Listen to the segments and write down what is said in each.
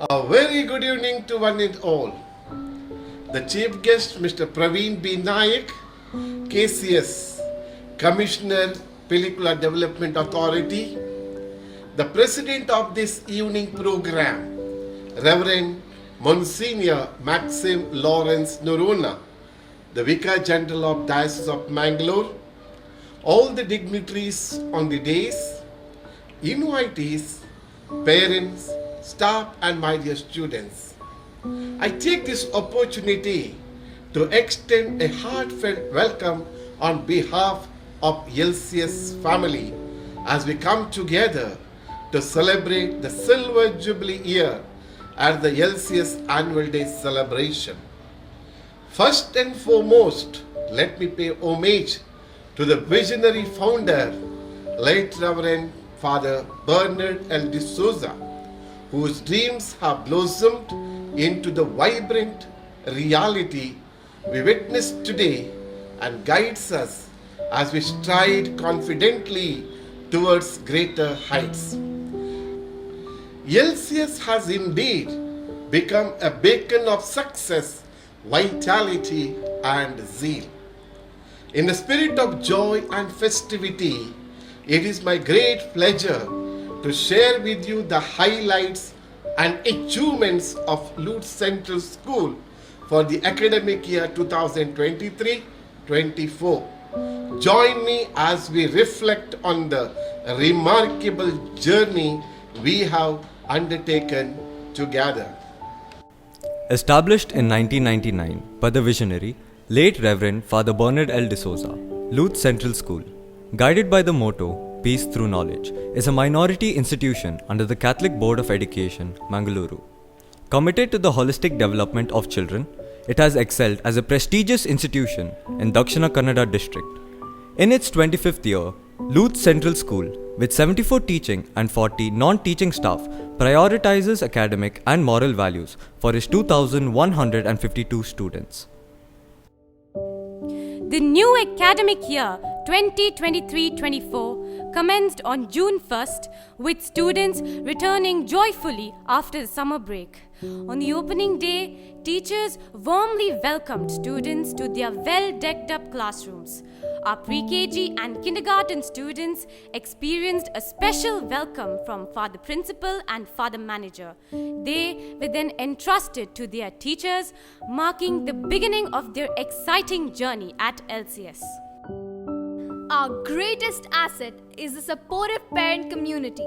A very good evening to one and all. The chief guest, Mr. Praveen B. Nayak, KCS, Commissioner, Pellicula Development Authority, the president of this evening program, Reverend Monsignor Maxim Lawrence Norona, the Vicar General of Diocese of Mangoo, all the dignitaries on the days, invitees, parents, staff and my dear students. I take this opportunity to extend a heartfelt welcome on behalf of LCS family as we come together to celebrate the Silver Jubilee year at the LCS Annual Day celebration. First and foremost, let me pay homage to the visionary founder, late Reverend Father Bernard L. D'Souza, whose dreams have blossomed into the vibrant reality we witness today and guides us as we stride confidently towards greater heights. LCS has indeed become a beacon of success, vitality and zeal. In the spirit of joy and festivity, it is my great pleasure to share with you the highlights and achievements of Lourdes Central School for the academic year 2023-24. Join me as we reflect on the remarkable journey we have undertaken together. Established in 1999 by the visionary, late Reverend Father Bernard L. D'Souza, Lourdes Central School, guided by the motto, Peace Through Knowledge, is a minority institution under the Catholic Board of Education, Mangaluru. Committed to the holistic development of children, it has excelled as a prestigious institution in Dakshina Kannada district. In its 25th year, Lourdes Central School, with 74 teaching and 40 non-teaching staff, prioritizes academic and moral values for its 2,152 students. The new academic year 2023-24 commenced on June 1st with students returning joyfully after the summer break. On the opening day, teachers warmly welcomed students to their well-decked up classrooms. Our pre-KG and kindergarten students experienced a special welcome from Father Principal and Father Manager. They were then entrusted to their teachers, marking the beginning of their exciting journey at LCS. Our greatest asset is the supportive parent community.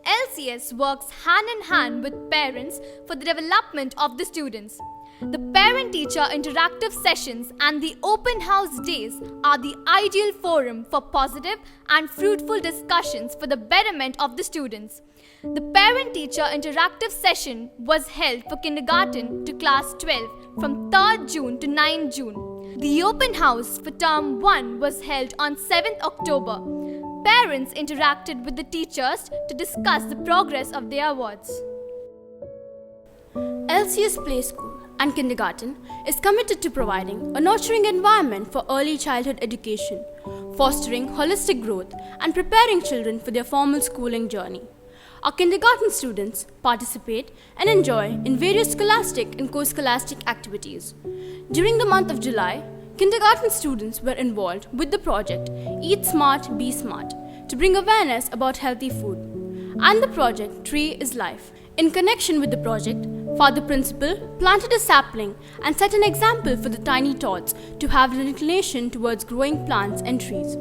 LCS works hand in hand with parents for the development of the students. The parent-teacher interactive sessions and the open house days are the ideal forum for positive and fruitful discussions for the betterment of the students. The parent-teacher interactive session was held for kindergarten to class 12 from 3rd June to 9th June. The open house for term 1 was held on 7th October. Parents interacted with the teachers to discuss the progress of their wards. LCS Play School and Kindergarten is committed to providing a nurturing environment for early childhood education, fostering holistic growth and preparing children for their formal schooling journey. Our kindergarten students participate and enjoy in various scholastic and co-scholastic activities. During the month of July, kindergarten students were involved with the project Eat Smart, Be Smart to bring awareness about healthy food. And the project Tree is Life. In connection with the project, Father Principal planted a sapling and set an example for the tiny tots to have an inclination towards growing plants and trees.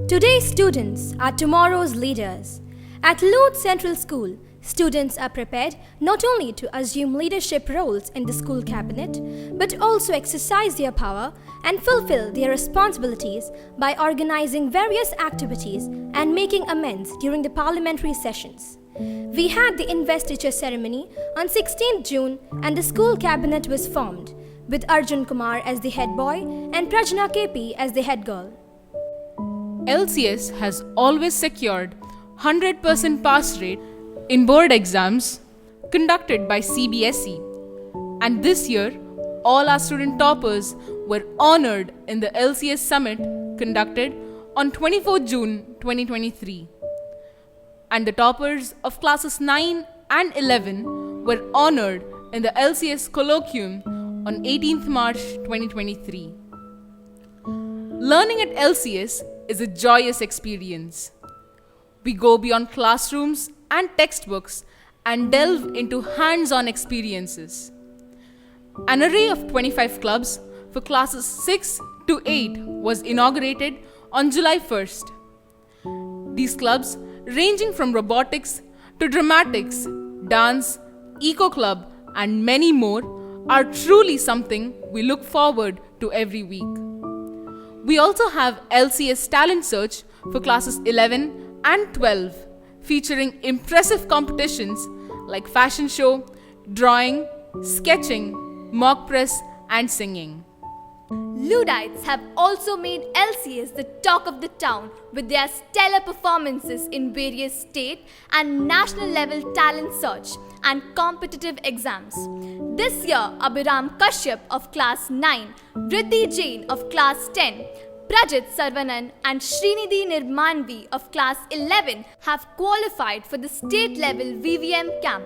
Today's students are tomorrow's leaders. At Lourdes Central School, students are prepared not only to assume leadership roles in the school cabinet, but also exercise their power and fulfill their responsibilities by organizing various activities and making amends during the parliamentary sessions. We had the investiture ceremony on 16th June and the school cabinet was formed, with Arjun Kumar as the head boy and Prajna KP as the head girl. LCS has always secured 100% pass rate in board exams conducted by CBSE, and this year all our student toppers were honored in the LCS Summit conducted on 24 June 2023. and the toppers of classes 9 and 11 were honored in the LCS colloquium on 18th March 2023. Learning at LCS is a joyous experience. We go beyond classrooms and textbooks and delve into hands-on experiences. An array of 25 clubs for classes 6 to 8 was inaugurated on July 1st. These clubs, ranging from robotics to dramatics, dance, eco club, and many more, are truly something we look forward to every week. We also have LCS Talent Search for classes 11 and 12, featuring impressive competitions like fashion show, drawing, sketching, mock press, and singing. Lourdites have also made LCS the talk of the town with their stellar performances in various state and national level talent search and competitive exams. This year, Abhiram Kashyap of class 9, Riddhi Jain of class 10, Prajit Sarvanan and Srinidhi Nirmanvi of class 11 have qualified for the state level VVM camp.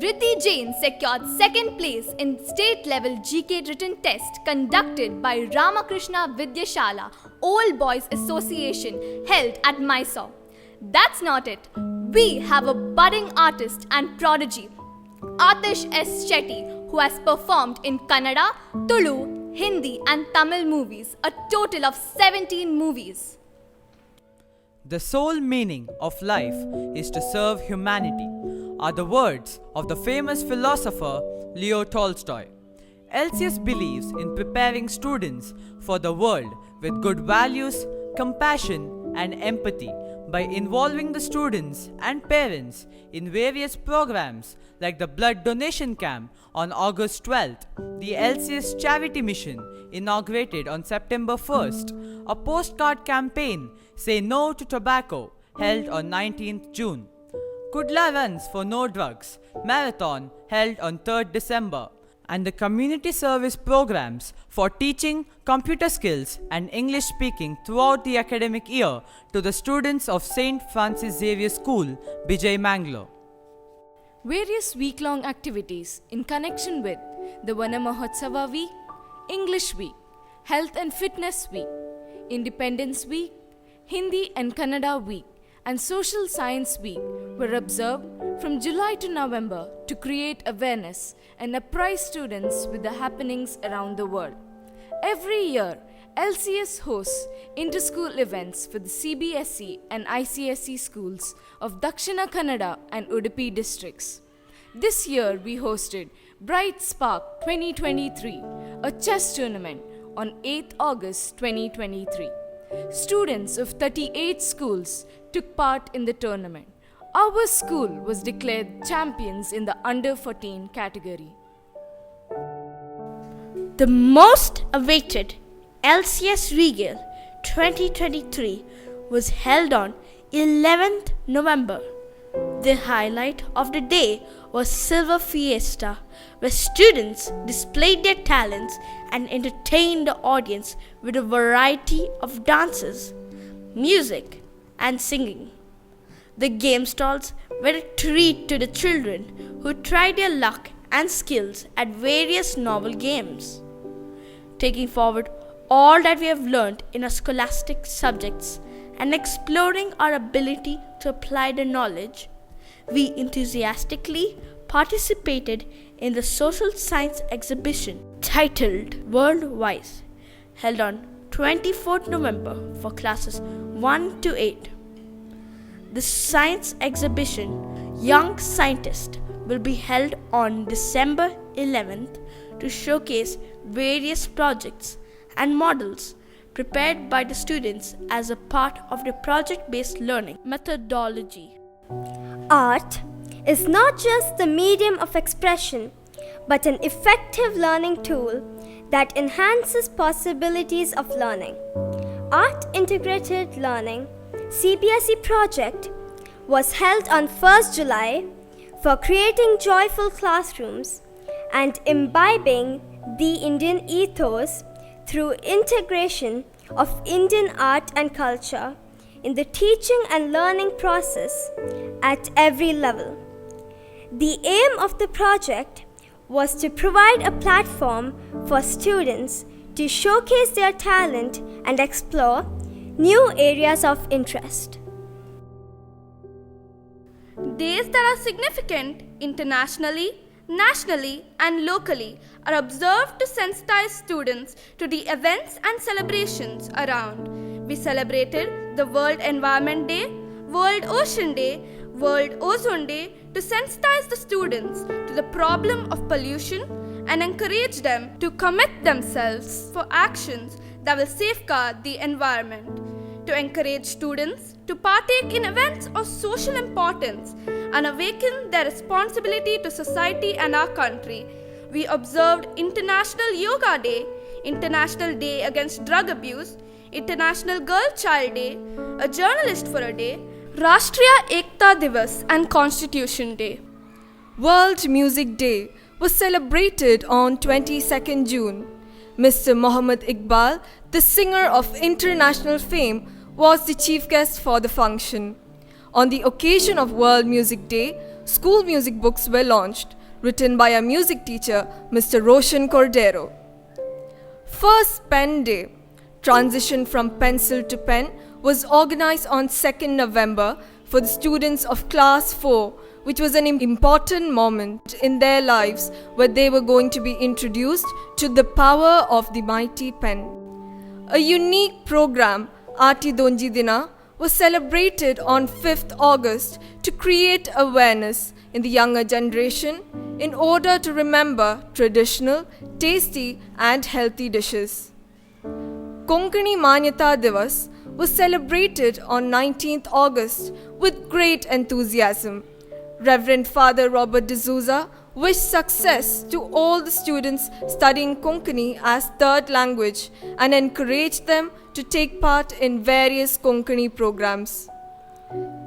Riddhi Jain secured second place in state level GK written test conducted by Ramakrishna Vidyashala Old Boys Association held at Mysore. That's not it. We have a budding artist and prodigy, Atish S. Shetty, who has performed in Kannada, Tulu, Hindi and Tamil movies, a total of 17 movies. The sole meaning of life is to serve humanity, are the words of the famous philosopher Leo Tolstoy. LCS believes in preparing students for the world with good values, compassion, and empathy by involving the students and parents in various programs like the blood donation camp on August 12th, the LCS charity mission inaugurated on September 1st, a postcard campaign Say No to Tobacco held on 19th June, Kudla Runs for No Drugs marathon held on 3rd December, and the community service programs for teaching computer skills and English speaking throughout the academic year to the students of St. Francis Xavier School, Bijay, Mangalore. Various week-long activities in connection with the Vana Mahotsava Week, English Week, Health and Fitness Week, Independence Week, Hindi and Kannada Week, and Social Science Week were observed from July to November to create awareness and apprise students with the happenings around the world. Every year, LCS hosts inter-school events for the CBSE and ICSE schools of Dakshina Kannada and Udupi districts. This year, we hosted Bright Spark 2023, a chess tournament on 8th August 2023. Students of 38 schools took part in the tournament. Our school was declared champions in the under 14 category. The most awaited LCS Regal 2023 was held on 11th November. The highlight of the day was Silver Fiesta, where students displayed their talents and entertained the audience with a variety of dances, music, and singing. The game stalls were a treat to the children who tried their luck and skills at various novel games. Taking forward all that we have learned in our scholastic subjects and exploring our ability to apply the knowledge, we enthusiastically participated in the social science exhibition titled Worldwise, held on 24th November for classes 1 to 8. The science exhibition Young Scientist will be held on December 11th to showcase various projects and models prepared by the students as a part of the project-based learning methodology. Art is not just the medium of expression, but an effective learning tool that enhances possibilities of learning. Art Integrated Learning CBSE project was held on 1st July for creating joyful classrooms and imbibing the Indian ethos through integration of Indian art and culture in the teaching and learning process at every level. The aim of the project was to provide a platform for students to showcase their talent and explore new areas of interest. Days that are significant internationally, nationally, and locally are observed to sensitize students to the events and celebrations around. We celebrated the World Environment Day, World Ocean Day, World Ozone Day to sensitize the students to the problem of pollution and encourage them to commit themselves for actions that will safeguard the environment. To encourage students to partake in events of social importance and awaken their responsibility to society and our country, we observed International Yoga Day, International Day Against Drug Abuse, International Girl Child Day, a Journalist for a Day, Rashtriya Ekta Divas and Constitution Day. World Music Day was celebrated on 22nd June. Mr. Mohammed Iqbal, the singer of international fame, was the chief guest for the function. On the occasion of World Music Day, school music books were launched, written by a music teacher, Mr. Roshan Cordero. First Pen Day, transition from pencil to pen, was organized on 2nd November for the students of Class 4, which was an important moment in their lives where they were going to be introduced to the power of the mighty pen. A unique program, Aati Donji Dina, was celebrated on 5th August to create awareness in the younger generation in order to remember traditional, tasty and healthy dishes. Konkani Manyata Divas was celebrated on 19th August with great enthusiasm. Reverend Father Robert D'Souza wished success to all the students studying Konkani as third language and encouraged them to take part in various Konkani programs.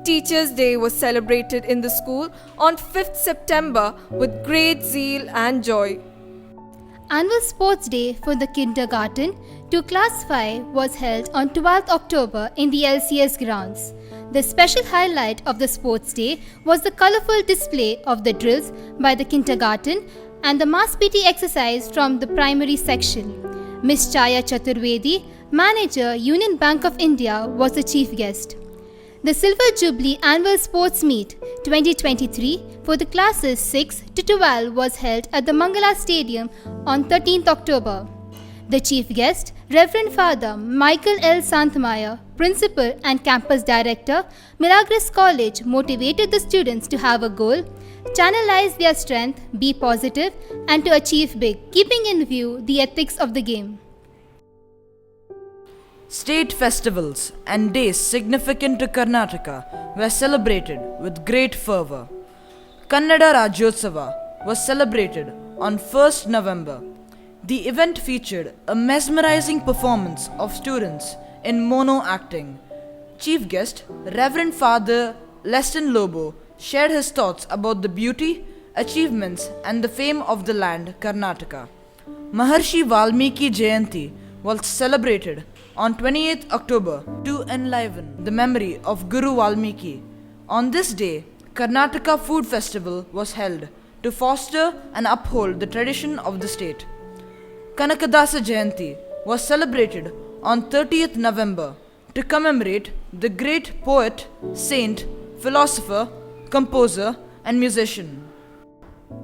Teachers' Day was celebrated in the school on 5th September with great zeal and joy. Annual Sports Day for the kindergarten to class 5 was held on 12th October in the LCS grounds. The special highlight of the sports day was the colorful display of the drills by the kindergarten and the mass PT exercise from the primary section. Ms. Chaya Chaturvedi, manager, Union Bank of India, was the chief guest. The Silver Jubilee Annual Sports Meet 2023 for the classes 6 to 12 was held at the Mangala Stadium on 13th October. The chief guest, Reverend Father Michael L. Santhamaya, Principal and Campus Director, Milagros College, motivated the students to have a goal, channelize their strength, be positive, and to achieve big, keeping in view the ethics of the game. State festivals and days significant to Karnataka were celebrated with great fervour. Kannada Rajyotsava was celebrated on 1st November. The event featured a mesmerizing performance of students in mono acting. Chief guest, Reverend Father Leston Lobo, shared his thoughts about the beauty, achievements, and the fame of the land Karnataka. Maharshi Valmiki Jayanti was celebrated on 28th October to enliven the memory of Guru Valmiki. On this day, Karnataka Food Festival was held to foster and uphold the tradition of the state. Kanakadasa Jayanti was celebrated on 30th November to commemorate the great poet, saint, philosopher, composer, and musician.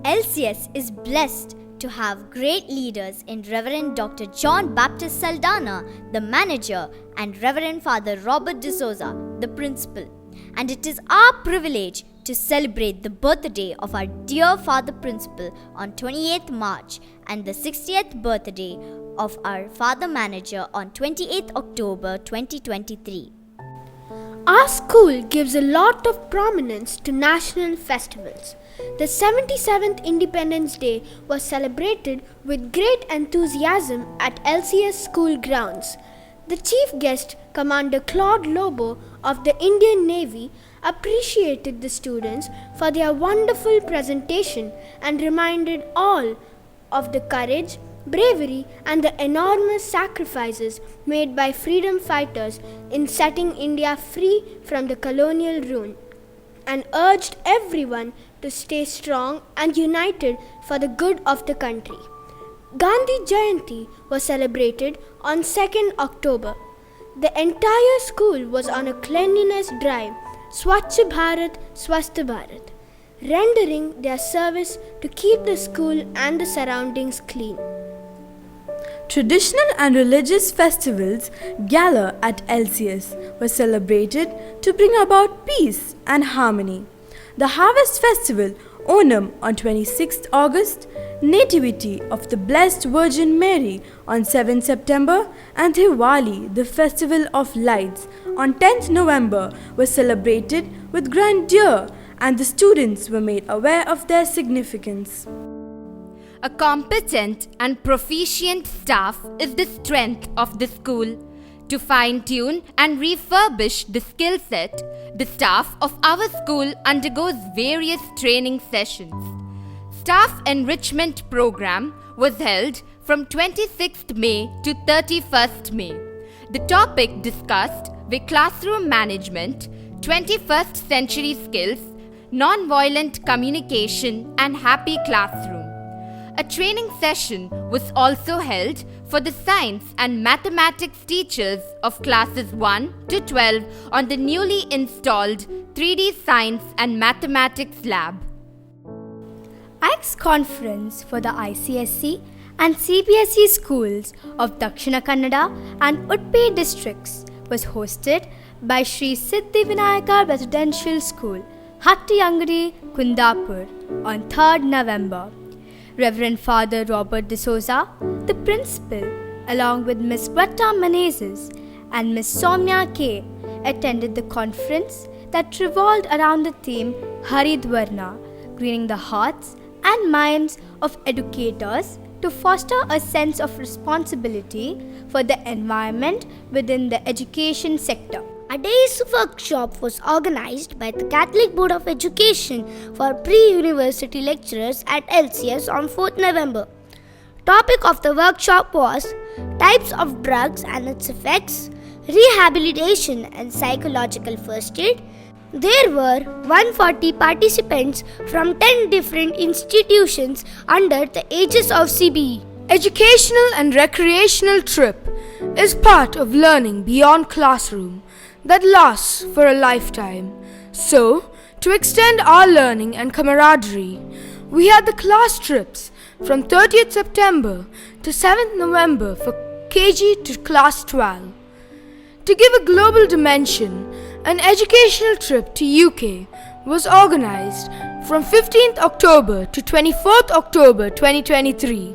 LCS is blessed to have great leaders in Reverend Dr. John Baptist Saldana, the manager, and Reverend Father Robert D'Souza, the principal. And it is our privilege to celebrate the birthday of our dear Father Principal on 28th March and the 60th birthday of our Father Manager on 28th October 2023. Our school gives a lot of prominence to national festivals. The 77th Independence Day was celebrated with great enthusiasm at LCS school grounds. The chief guest, Commander Claude Lobo of the Indian Navy, appreciated the students for their wonderful presentation and reminded all of the courage, bravery, and the enormous sacrifices made by freedom fighters in setting India free from the colonial rule, and urged everyone to stay strong and united for the good of the country. Gandhi Jayanti was celebrated on 2nd October. The entire school was on a cleanliness drive, Swachh Bharat, Swasth Bharat, rendering their service to keep the school and the surroundings clean. Traditional and religious festivals gather at LCS were celebrated to bring about peace and harmony. The Harvest Festival, Onam on 26th August, Nativity of the Blessed Virgin Mary on 7th September, and Diwali, the Festival of Lights, on 10th November were celebrated with grandeur, and the students were made aware of their significance. A competent and proficient staff is the strength of the school. To fine-tune and refurbish the skill set, the staff of our school undergoes various training sessions. Staff Enrichment Program was held from 26th May to 31st May. The topic discussed were classroom management, 21st century skills, non-violent communication, and happy classroom. A training session was also held for the science and mathematics teachers of classes 1 to 12 on the newly installed 3D Science and Mathematics Lab. ICE conference for the ICSE and CBSE schools of Dakshina Kannada and Udpi districts was hosted by Sri Siddhi Vinayaka Residential School, Hattiyangadi, Kundapur on 3rd November. Reverend Father Robert D'Souza, the principal, along with Miss Greta Menezes and Miss Soumya K, attended the conference that revolved around the theme Haridvarna, greening the hearts and minds of educators to foster a sense of responsibility for the environment within the education sector. A day's workshop was organized by the Catholic Board of Education for pre-university lecturers at LCS on 4th November. Topic of the workshop was types of drugs and its effects, rehabilitation and psychological first aid. There were 140 participants from 10 different institutions under the aegis of CBE. Educational and recreational trip is part of learning beyond classroom that lasts for a lifetime. So, to extend our learning and camaraderie, we had the class trips from 30th September to 7th November for KG to class 12. To give a global dimension, an educational trip to UK was organized from 15th October to 24th October 2023.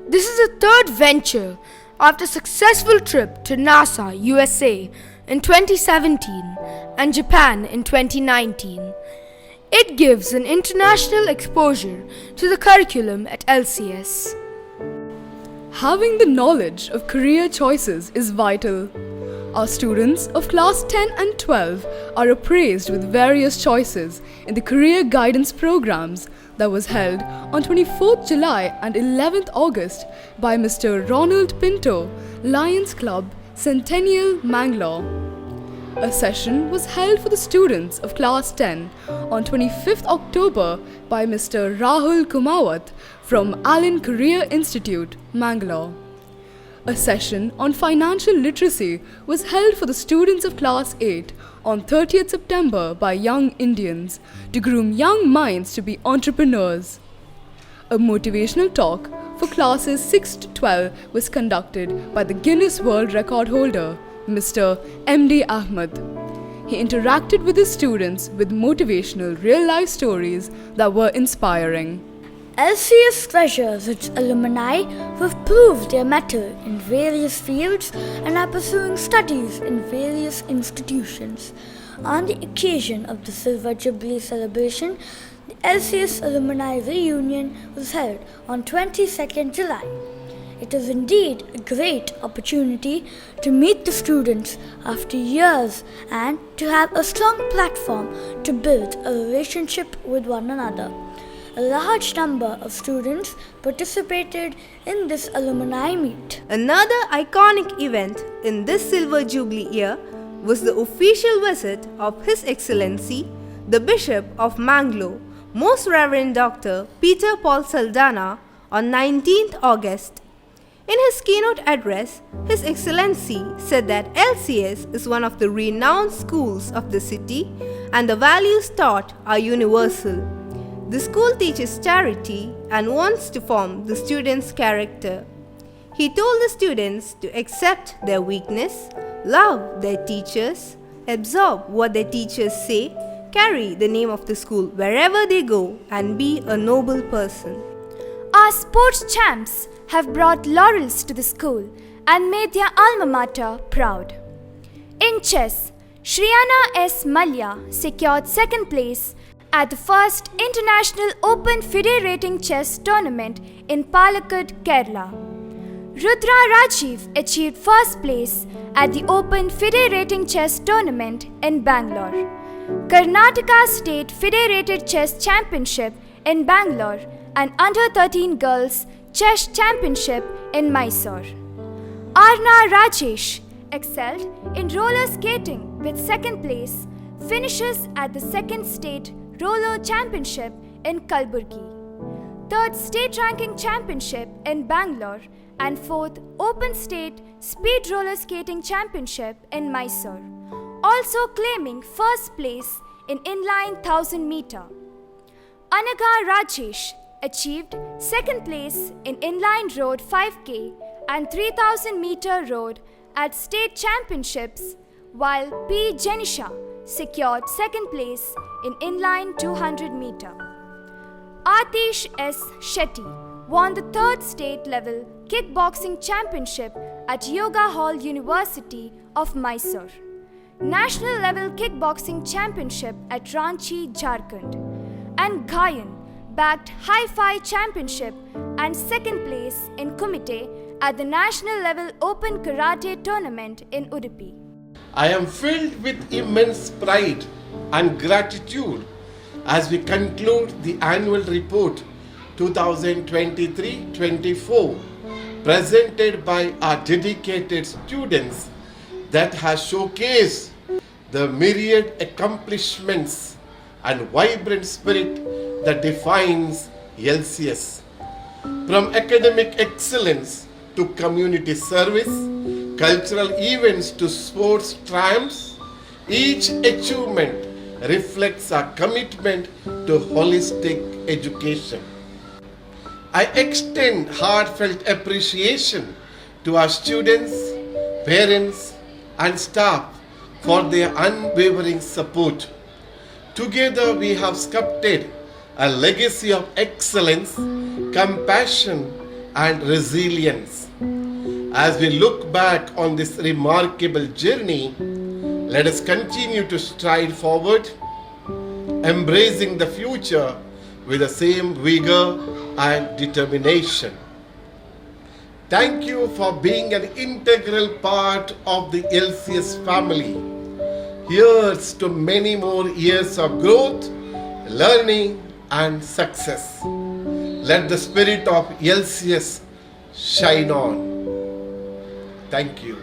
This is the third venture after a successful trip to NASA, USA in 2017 and Japan in 2019. It gives an international exposure to the curriculum at LCS. Having the knowledge of career choices is vital. Our students of class 10 and 12 are appraised with various choices in the career guidance programs that was held on 24th July and 11th August by Mr. Ronald Pinto, Lions Club, Centennial, Mangalore. A session was held for the students of class 10 on 25th October by Mr. Rahul Kumawat from Allen Career Institute, Mangalore. A session on financial literacy was held for the students of class 8 on 30th September by Young Indians to groom young minds to be entrepreneurs. A motivational talk for classes 6 to 12 was conducted by the Guinness World Record holder, Mr. M.D. Ahmed. He interacted with his students with motivational real-life stories that were inspiring. LCS treasures its alumni who have proved their mettle in various fields and are pursuing studies in various institutions. On the occasion of the Silver Jubilee celebration, the LCS Alumini Reunion was held on 22nd July. It is indeed a great opportunity to meet the students after years and to have a strong platform to build a relationship with one another. A large number of students participated in this alumni meet. Another iconic event in this Silver Jubilee year was the official visit of His Excellency, the Bishop of Mangoo, Most Reverend Dr. Peter Paul Saldanha, on 19th August. In his keynote address, His Excellency said that LCS is one of the renowned schools of the city and the values taught are universal. The school teaches charity and wants to form the students' character. He told the students to accept their weakness, love their teachers, absorb what their teachers say, carry the name of the school wherever they go, and be a noble person. Our sports champs have brought laurels to the school and made their alma mater proud. In chess, Shriyana S. Malya secured second place at the first International Open FIDE Rating Chess Tournament in Palakkad, Kerala. Rudra Rajiv achieved first place at the Open FIDE Rating Chess Tournament in Bangalore. Karnataka State FIDE Rated Chess Championship in Bangalore and Under 13 Girls Chess Championship in Mysore. Arna Rajesh excelled in roller skating with second place, finishes at the second state roller championship in Kalburgi, third state ranking championship in Bangalore, and fourth open state speed roller skating championship in Mysore, also claiming first place in inline 1000 meter. Anaga Rajesh achieved second place in inline road 5K and 3000 meter road at state championships, while P. Janisha secured second place in inline 200 meter. Atish S. Shetty won the third state level kickboxing championship at Yoga Hall University of Mysore, national level kickboxing championship at Ranchi, Jharkhand, and Gayan bagged Hi-Fi Championship and second place in Kumite at the national level Open Karate Tournament in Udupi. I am filled with immense pride and gratitude as we conclude the annual report 2023-24 presented by our dedicated students that has showcased the myriad accomplishments and vibrant spirit that defines LCS. From academic excellence to community service, cultural events to sports triumphs, each achievement reflects our commitment to holistic education. I extend heartfelt appreciation to our students, parents, and staff for their unwavering support. Together we have sculpted a legacy of excellence, compassion, and resilience. As we look back on this remarkable journey, let us continue to stride forward, embracing the future with the same vigor and determination. Thank you for being an integral part of the LCS family. Here's to many more years of growth, learning, and success. Let the spirit of LCS shine on. Thank you.